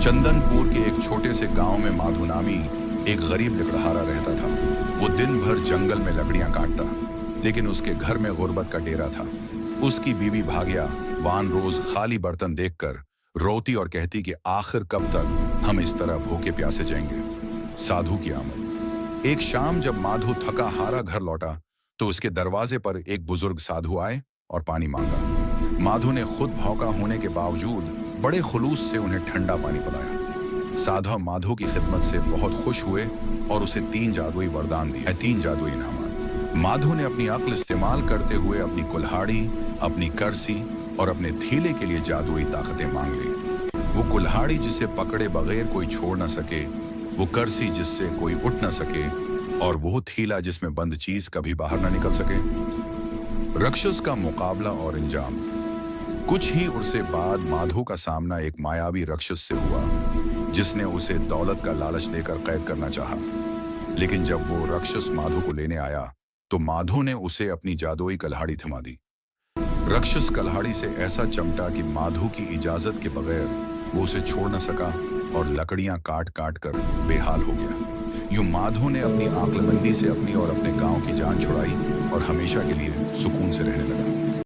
चंदनपुर के एक छोटे से गांव में माधु नामी एक गरीब लकड़हारा रहता था। वो दिन भर जंगल में लकड़ियां काटता, लेकिन उसके घर में गुर्बत का डेरा था। उसकी बीवी भाग्या वान रोज खाली बर्तन देखकर रोती और कहती कि आखिर कब तक हम इस तरह भूखे प्यासे जाएंगे। साधु की आमद। एक शाम जब माधु थका हारा घर लौटा तो उसके दरवाजे पर एक बुजुर्ग साधु आए और पानी मांगा। माधु ने खुद भौंका होने के बावजूद बड़े खुलूस से उन्हें ठंडा पानी पिलाया। साधु माधु की खिदमत से बहुत खुश हुए और उसे 3 जादुई वरदान दिए, 3 जादुई इनामात। माधु ने अपनी अक्ल इस्तेमाल करते हुए अपनी कुल्हाड़ी, अपनी करसी और अपने थीले के लिए जादुई ताकतें मांग ली। वो कुल्हाड़ी जिसे पकड़े बगैर कोई छोड़ न सके, वो करसी जिससे कोई उठ न सके, और वो थीला जिसमें बंद चीज कभी बाहर न निकल सके। राक्षस का मुकाबला और अंजाम। कुछ ही उर्से बाद माधु का सामना एक मायावी राक्षस से हुआ, जिसने उसे दौलत का लालच देकर कैद करना चाहा। लेकिन जब वो राक्षस माधु को लेने आया तो माधु ने उसे अपनी जादुई कुल्हाड़ी थमा दी। राक्षस कुल्हाड़ी से ऐसा चमटा कि माधु की इजाजत के बगैर वो उसे छोड़ न सका और लकड़ियां काट काट कर बेहाल हो गया। यूं माधु ने अपनी आक्लमंदी से अपनी और अपने गांव की जान छुड़ाई और हमेशा के लिए सुकून से रहने लगा।